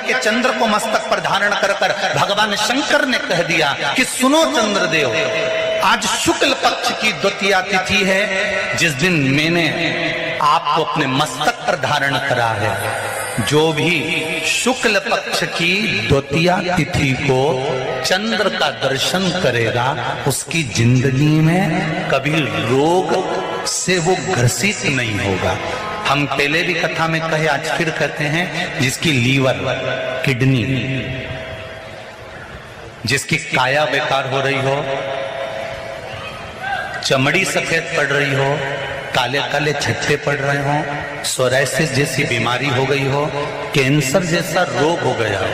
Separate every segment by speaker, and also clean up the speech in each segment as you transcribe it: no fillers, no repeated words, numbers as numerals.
Speaker 1: के चंद्र को मस्तक पर धारण कर भगवान शंकर ने कह दिया कि सुनो चंद्रदेव, आज शुक्ल पक्ष की द्वितीया तिथि है, जिस दिन मैंने आपको अपने मस्तक पर धारण करा है। जो भी शुक्ल पक्ष की द्वितीया तिथि को चंद्र का दर्शन करेगा, उसकी जिंदगी में कभी रोग से वो ग्रसित नहीं होगा। हम पहले भी कथा में कहे, आज फिर कहते हैं, जिसकी लीवर, किडनी, जिसकी काया बेकार हो रही हो, चमड़ी सफेद पड़ रही हो, काले काले छट्टे पड़ रहे हो, सोराइसिस जैसी बीमारी हो गई हो, कैंसर जैसा रोग हो गया हो,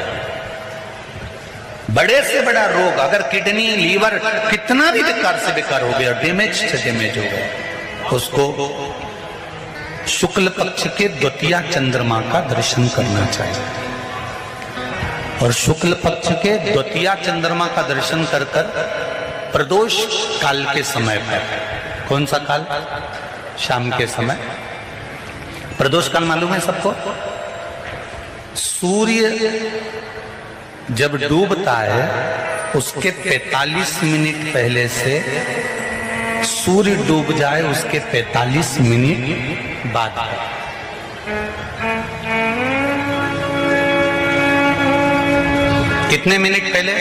Speaker 1: बड़े से बड़ा रोग, अगर किडनी, लीवर कितना भी बेकार से बेकार हो गया, डैमेज से डैमेज हो गया, उसको शुक्ल पक्ष के द्वितीया चंद्रमा का दर्शन करना चाहिए। और शुक्ल पक्ष के द्वितीया चंद्रमा का दर्शन कर प्रदोष काल के समय पर, कौन सा काल? शाम के समय। प्रदोष काल मालूम है सबको? सूर्य जब डूबता है उसके 45 मिनट पहले से सूर्य डूब जाए उसके 45 मिनट बाद। कितने मिनट पहले?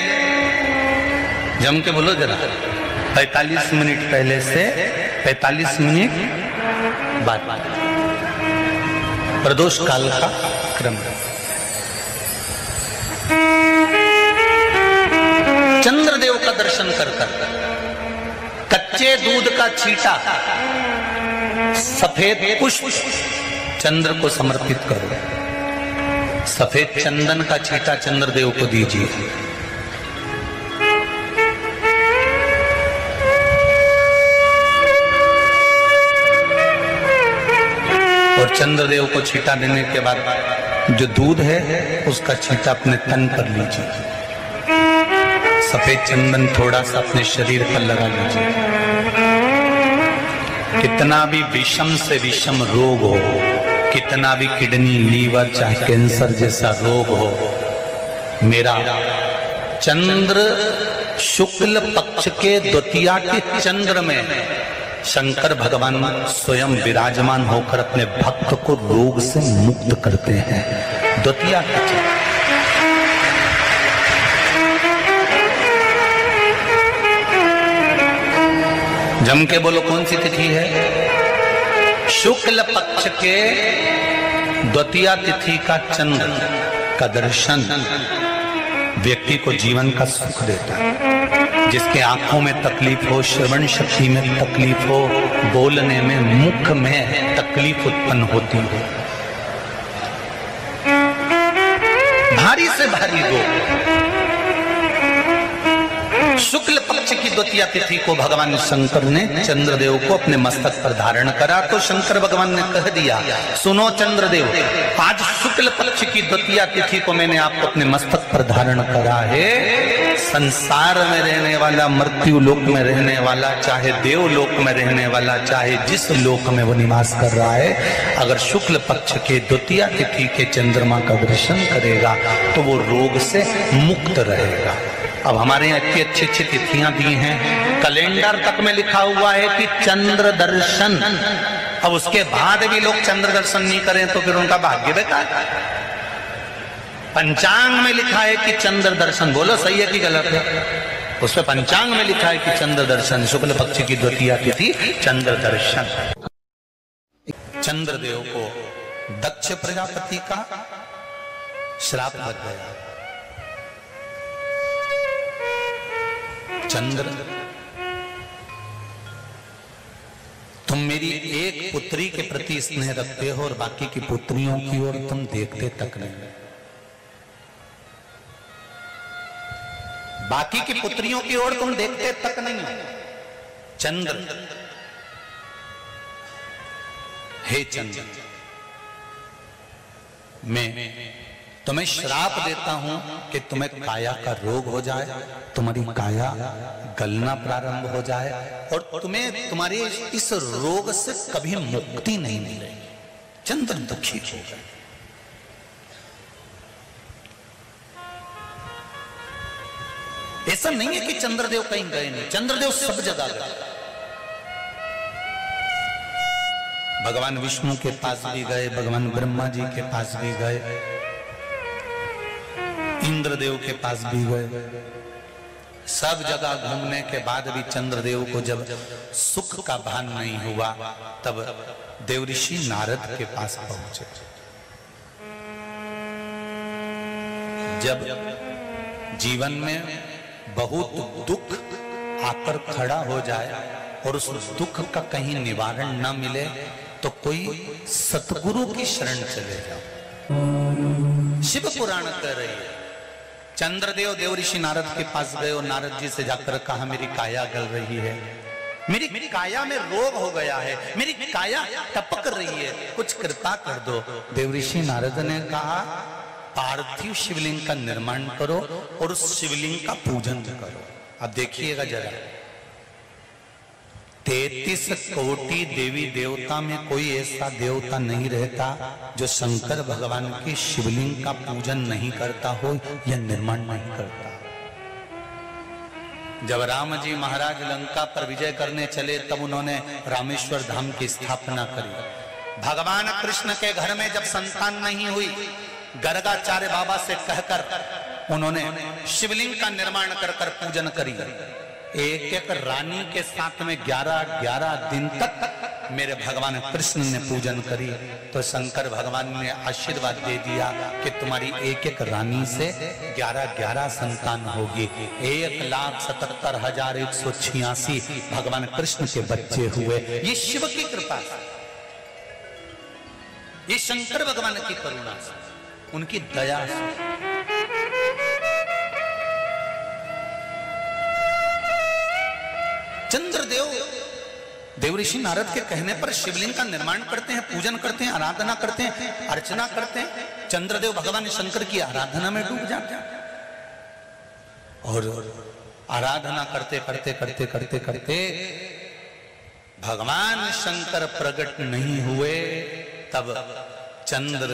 Speaker 1: जम के बोलो जरा। 45 मिनट पहले से 45 मिनट बाद प्रदोष काल का क्रम है। चंद्रदेव का दर्शन कर कच्चे दूध का छींटा, सफेद पुष्प चंद्र को समर्पित करो। सफेद चंदन का छींटा चंद्रदेव को दीजिए। और चंद्रदेव को छींटा देने के बाद जो दूध है उसका छींटा अपने तन पर लीजिए। सफेद चंदन थोड़ा सा अपने शरीर पर लगा लीजिए। कितना भी विषम से विषम रोग हो, कितना भी किडनी, लीवर, चाहे कैंसर जैसा रोग हो, मेरा चंद्र शुक्ल पक्ष के द्वितीया के चंद्र में शंकर भगवान स्वयं विराजमान होकर अपने भक्त को रोग से मुक्त करते हैं। द्वितीया के चंद्र। जम के बोलो कौन सी तिथि है? शुक्ल पक्ष के द्वितीया तिथि का चंद्र का दर्शन व्यक्ति को जीवन का सुख देता है। जिसके आंखों में तकलीफ हो, श्रवण शक्ति में तकलीफ हो, बोलने में, मुख में तकलीफ उत्पन्न होती हो, भारी से भारी रोग, शुक्ल पक्ष की द्वितीया तिथि को भगवान शंकर ने चंद्रदेव को अपने मस्तक पर धारण करा। तो शंकर भगवान ने कह दिया, सुनो चंद्रदेव, आज शुक्ल पक्ष की द्वितीया तिथि को मैंने आपको अपने मस्तक पर धारण करा है। संसार में रहने वाला, मृत्यु लोक में रहने वाला, चाहे देवलोक में रहने वाला, चाहे जिस लोक में वो निवास कर रहा है, अगर शुक्ल पक्ष के द्वितीया तिथि के चंद्रमा का दर्शन करेगा तो वो रोग से मुक्त रहेगा। अब हमारे यहाँ इतनी अच्छी अच्छी तिथियां दी हैं, कैलेंडर तक में लिखा हुआ है कि चंद्र दर्शन। अब उसके बाद भी लोग चंद्र दर्शन नहीं करें तो फिर उनका भाग्य बेकार। पंचांग में लिखा है कि चंद्र दर्शन, बोलो सही है कि गलत है? उसमें पंचांग में लिखा है कि चंद्र दर्शन, शुक्ल पक्ष की द्वितीया तिथि चंद्र दर्शन। चंद्रदेव को दक्ष प्रजापति का श्राप लग गया। चंद्र, तुम मेरी एक पुत्री के प्रति स्नेह रखते हो और बाकी की पुत्रियों की ओर तुम देखते तक नहीं। बाकी की पुत्रियों की ओर तुम देखते तक नहीं। चंद्र, हे चंद्र, मैं तुम्हें श्राप देता हूं कि तुम्हें काया का रोग हो जाए, तुम्हारी काया गलना प्रारंभ हो जाए और तुम्हें तुम्हारे इस रोग से कभी मुक्ति नहीं मिलेगी। चंद्र दुखी हो गए। ऐसा नहीं है कि चंद्रदेव कहीं गए नहीं, चंद्रदेव सब जगह गए। भगवान विष्णु के पास भी गए, भगवान ब्रह्मा जी के पास भी गए, इंद्रदेव के पास भी गए। सब जगह घूमने के बाद भी चंद्रदेव को जब सुख का भान नहीं हुआ, तब देवऋषि नारद के पास पहुंचे। जब जीवन में बहुत दुख आकर खड़ा हो जाए और उस दुख का कहीं निवारण न मिले, तो कोई सतगुरु की शरण चले जाओ। शिव पुराण कह रही है, चंद्रदेव देवऋषि नारद के पास गए और नारद जी से जाकर कहा, मेरी काया गल रही है, मेरी काया में रोग हो गया है, मेरी काया टपक रही है, कुछ कृपा कर दो। देवऋषि नारद ने कहा, पार्थिव शिवलिंग का निर्माण करो और उस शिवलिंग का पूजन करो। अब देखिएगा जरा, 33 कोटि देवी देवता में कोई ऐसा देवता नहीं रहता जो शंकर भगवान के शिवलिंग का पूजन नहीं करता हो या निर्माण नहीं करता। जब राम जी महाराज लंका पर विजय करने चले, तब उन्होंने रामेश्वर धाम की स्थापना करी। भगवान कृष्ण के घर में जब संतान नहीं हुई, गर्गाचार्य बाबा से कहकर उन्होंने शिवलिंग का निर्माण कर कर पूजन करी। एक एक रानी के साथ में 11-11 दिन तक मेरे भगवान कृष्ण ने पूजन करी। तो शंकर भगवान ने आशीर्वाद दे दिया कि तुम्हारी एक एक रानी से 11-11 संतान होगी। 1,77,186 भगवान कृष्ण के बच्चे हुए। ये शिव की कृपा से, ये शंकर भगवान की करुणा से, उनकी दया से। चंद्रदेव देवऋषि नारद के कहने पर शिवलिंग का निर्माण करते हैं, पूजन करते हैं, आराधना करते हैं, अर्चना करते हैं। चंद्रदेव भगवान शंकर की आराधना में डूब जाते हैं और आराधना करते करते करते करते करते भगवान शंकर प्रकट नहीं हुए, तब चंद्र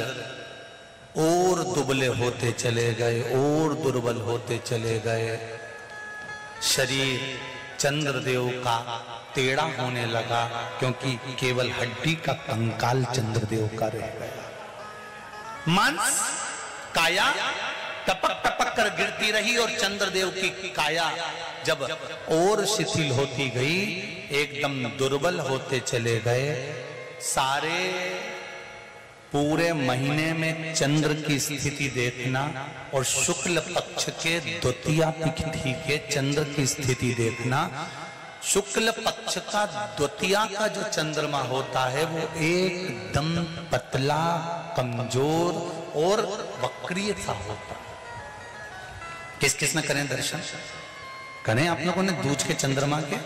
Speaker 1: और दुबले होते चले गए, और दुर्बल होते चले गए। शरीर चंद्रदेव का टेढ़ा होने लगा, क्योंकि केवल हड्डी का कंकाल चंद्रदेव का रह गया। मांस काया टपक टपक कर गिरती रही और चंद्रदेव की काया जब और शिथिल होती गई, एकदम दुर्बल होते चले गए। सारे पूरे महीने में चंद्र की स्थिति देखना और शुक्ल पक्ष के द्वितीया तिथि के चंद्र की स्थिति देखना। शुक्ल पक्ष का द्वितीया का जो चंद्रमा होता है वो एकदम पतला, कमजोर और वक्रीय सा होता है। किस किस ने करें दर्शन? करें आप लोगों ने दूज के चंद्रमा के?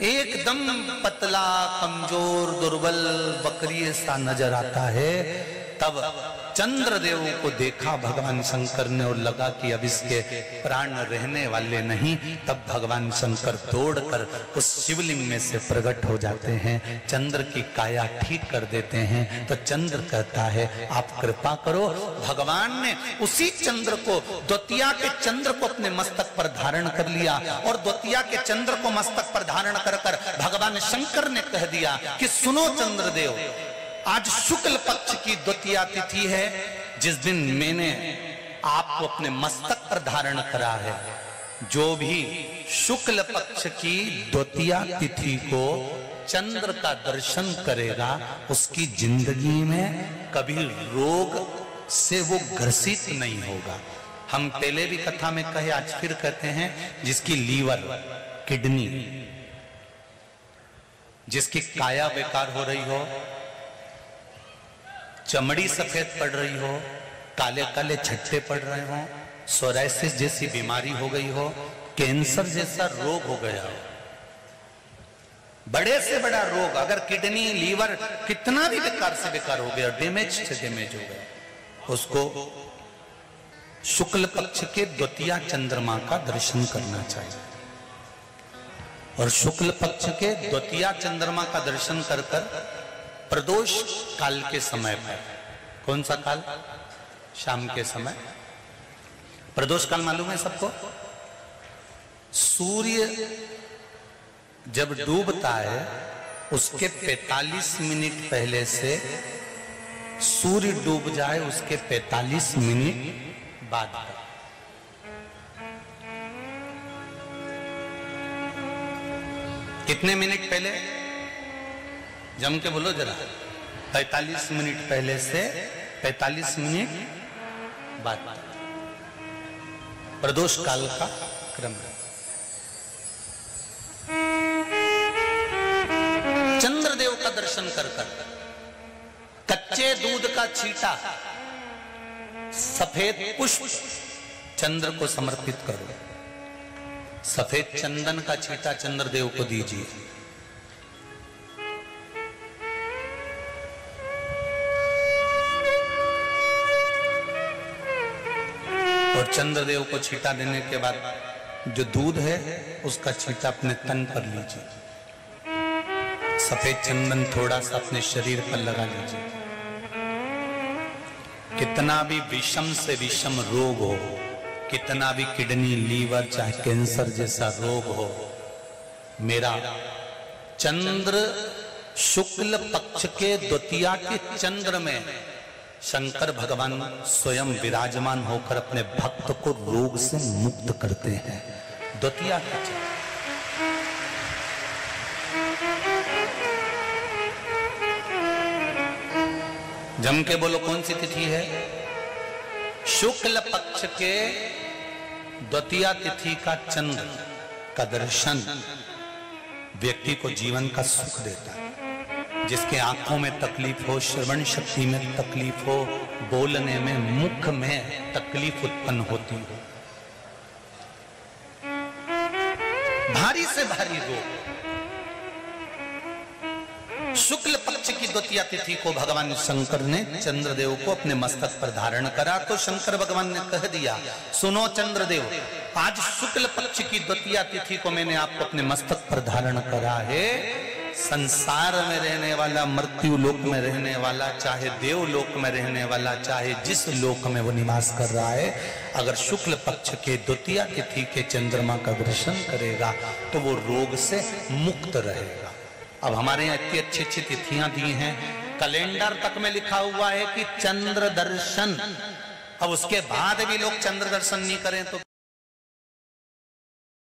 Speaker 1: एकदम पतला, कमजोर, दुर्बल, वक्रीय सा नजर आता है। तब चंद्रदेव को देखा भगवान शंकर ने और लगा कि अब इसके प्राण रहने वाले नहीं। तब भगवान शंकर दौड़कर उस शिवलिंग में से प्रकट हो जाते हैं, चंद्र की काया ठीक कर देते हैं। तो चंद्र कहता है, आप कृपा करो। भगवान ने उसी चंद्र को, द्वितीया के चंद्र को अपने मस्तक पर धारण कर लिया और द्वितीया के चंद्र को मस्तक पर धारण कर कर भगवान शंकर ने कह दिया कि सुनो चंद्रदेव, आज शुक्ल पक्ष की द्वितीया तिथि है, जिस दिन मैंने आपको अपने मस्तक पर धारण करा है। जो भी शुक्ल पक्ष की द्वितीया तिथि को चंद्र का दर्शन करेगा, उसकी जिंदगी में कभी रोग से वो ग्रसित नहीं होगा। हम पहले भी कथा में कहे, आज फिर कहते हैं, जिसकी लीवर, किडनी, जिसकी काया बेकार हो रही हो, चमड़ी सफेद पड़ रही हो, काले काले छट्टे पड़ रहे हो, सोराइसिस जैसी बीमारी हो गई हो, कैंसर जैसा रोग हो गया हो, बड़े से बड़ा रोग, अगर किडनी, लीवर कितना भी बेकार से बेकार हो गया, डैमेज से डैमेज हो गया, उसको शुक्ल पक्ष के द्वितीया चंद्रमा का दर्शन करना चाहिए। और शुक्ल पक्ष के द्वितीया चंद्रमा का दर्शन कर कर प्रदोष काल के समय पर, कौन सा काल? शाम के समय। प्रदोष काल मालूम है सबको? सूर्य जब डूबता है उसके 45 मिनट पहले से सूर्य डूब जाए उसके 45 मिनट बाद। कितने मिनट पहले? जम के बोलो जरा। 45 मिनट पहले से 45 मिनट बाद प्रदोष काल का क्रम है। चंद्रदेव का दर्शन कर कच्चे दूध का छींटा सफेद पुष्प चंद्र को समर्पित करो। सफेद चंदन का छींटा चंद्रदेव को दीजिए। और चंद्रदेव को छींटा देने के बाद जो दूध है उसका छींटा अपने तन पर लीजिए। सफेद चंदन थोड़ा सा अपने शरीर पर लगा लीजिए। कितना भी विषम से विषम रोग हो, कितना भी किडनी, लीवर, चाहे कैंसर जैसा रोग हो, मेरा चंद्र शुक्ल पक्ष के द्वितीया के चंद्र में शंकर भगवान स्वयं विराजमान होकर अपने भक्त को रोग से मुक्त करते हैं। द्वितीया के चंद्र। जम के बोलो कौन सी तिथि है? शुक्ल पक्ष के द्वितीया तिथि का चंद्र का दर्शन व्यक्ति को जीवन का सुख देता है। जिसके आंखों में तकलीफ हो, श्रवण शक्ति में तकलीफ हो, बोलने में, मुख में तकलीफ उत्पन्न होती हो, भारी से भारी रोग, शुक्ल पक्ष की द्वितीया तिथि को भगवान शंकर ने चंद्रदेव को अपने मस्तक पर धारण करा। तो शंकर भगवान ने कह दिया, सुनो चंद्रदेव, आज शुक्ल पक्ष की द्वितीया तिथि को मैंने आपको अपने मस्तक पर धारण करा है। संसार में रहने वाला, मृत्यु लोक में रहने वाला, चाहे देवलोक में रहने वाला, चाहे जिस लोक में वो निवास कर रहा है, अगर शुक्ल पक्ष के द्वितीया तिथि के चंद्रमा का दर्शन करेगा तो वो रोग से मुक्त रहेगा। अब हमारे यहाँ इतनी अच्छी अच्छी तिथियां दी हैं, कैलेंडर तक में लिखा हुआ है कि चंद्र दर्शन। अब उसके बाद भी लोग चंद्र दर्शन नहीं करें तो